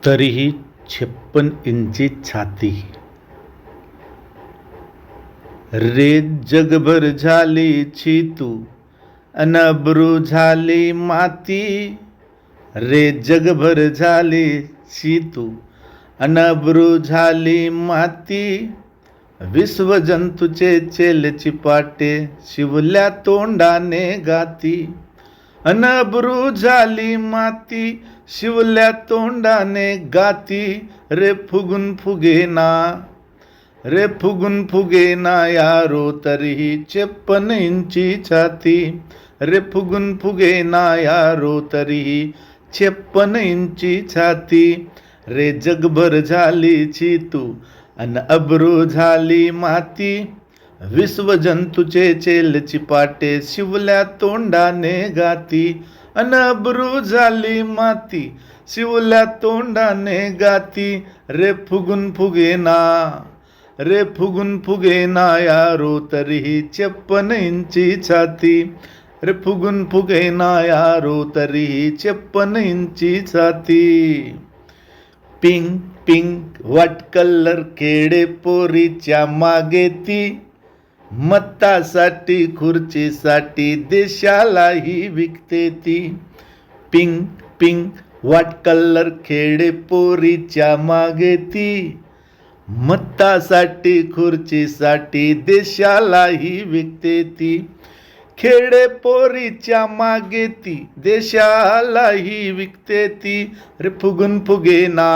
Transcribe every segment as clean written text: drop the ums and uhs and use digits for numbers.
तरीही 56 इंची छाती. रे जगभर झाली तू अन अब्रू झाली माती. रे जगभर झाली तू अन अब्रू झाली माती. विश्वजंतूचे चेल चिपाटे शिवल्या तोंडाने गाती. अन अब्रू झाली माती शिवल्या तोंडाने गाती. रे फुगून फुगेना, रे फुगून फुगेना यारो तरीही 56 इंची छाती. रे फुगून फुगेना यारो तरीही 56 इंची छाती. रे जगभर झालीची तू अन अब्रू झाली माती. विश्वजंतूचे चेल चिपाटे शिवल्या तोंडाने गाती. अन अब्रू झाली माती शिवल्या तोंडाने गाती. रे फुगून फुगेना, रे फुगून फुगेना यारो तरीही 56 इंची छाती. रे फुगून फुगेना यारो तरीही 56 इंची छाती. पिंक पिंक व्हाईट कलर खेडे पोरीच्या मागे ती. मतासाठी खुर्चीसाठी देशालाही विकते ती. पिंक पिंक व्हाईट कलर खेडे पोरीच्या मागे ती. मतासाठी खुर्चीसाठी देशालाही विकते ती. खेडे पोरीच्या मागे ती देशालाही विकते ती. रे फुगून फुगेना,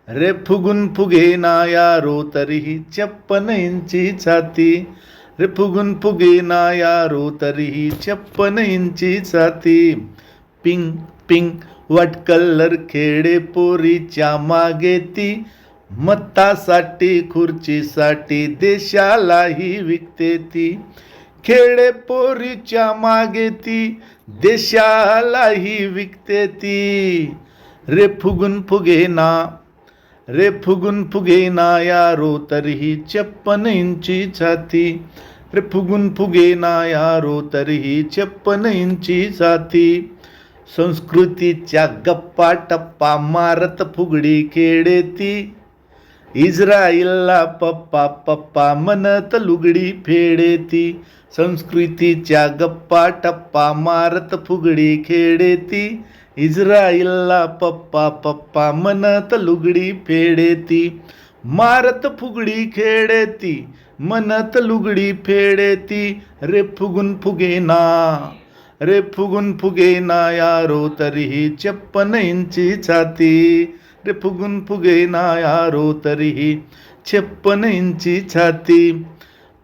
रे फुगून फुगेना यारो तरीही 56 इंची छाती. रे फुगून फुगेना यारो तरीही 56 इंची छाती. पिंक पिंक व्हाईट कलर खेडे पोरीच्या मागे ती. मतासाठी खुर्चीसाठी देशालाही विकते ती. खेडे पोरीच्या मागे ती देशालाही विकते ती. रे फुगून फुगेना, रे फुगून फुगेना यारो तरीही 56 इंची छाती. रे फुगून फुगेना यारो तरीही 56 इंची छाती. संस्कृतीच्या गप्पा टप्पा मारत फुगडी खेळे ती. इस्राईलला पप्पा पप्पा म्हणत लुगडी फेडे ती. संस्कृतीच्या गप्पा टप्पा मारत फुगडी खेळे ती. इस्राईलला पप्पा पप्पा म्हणत लुगडी फेडे ती. मारत फुगडी खेळे ती म्हणत लुगडी फेडे ती. रे फुगून फुगेना, रे फुगून फुगेना यारो तरीही 56 इंची छाती. रे फुगून फुगेना यारो तरीही 56 इंची छाती.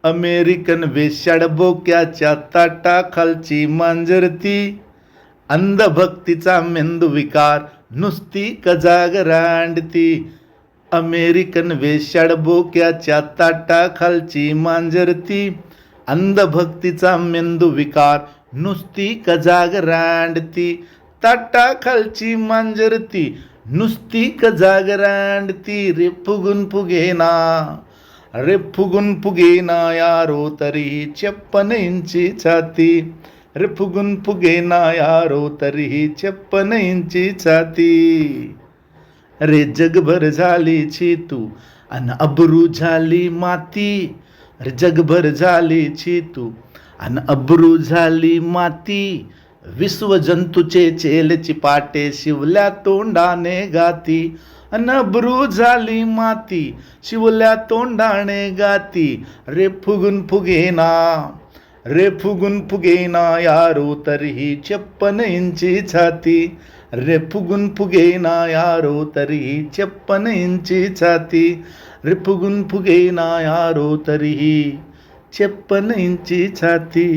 अमेरिकन वेश्याड बोक्याच्या ताटाखालची मांजरती. अंधभक्तीचा मेंदू विकार नुसती कजाग रांडती. अमेरिकन वेश्याड बोक्याच्या ताटाखालची मांजरती. अंधभक्तीचा मेंदू विकार नुसती कजाग रांडती. ताटाखालची मांजरती नुसती कजाग रांडती. रे फुगून फुगेना, रे फुगून फुगेना यारो तरीही 56 इंची छाती. रे फुगून फुगेना यारो तरीही 56 इंची छाती. रे जगभर झालीची तू अन अब्रू झाली माती. रे जगभर झालीची तू अन अब्रू झाली माती. विश्वजंतूचे चेल चिपाटे शिवल्या तोंडाने गाती. अन अब्रू झाली माती शिवल्या तोंडाने गाती. रे फुगून फुगेना, रे फुगून फुगेना यारो तरीही 56 इंची छाती. रे फुगून फुगेना यारो तरीही 56 इंची छाती. रे फुगून फुगेना यारो तरीही 56 इंची छाती.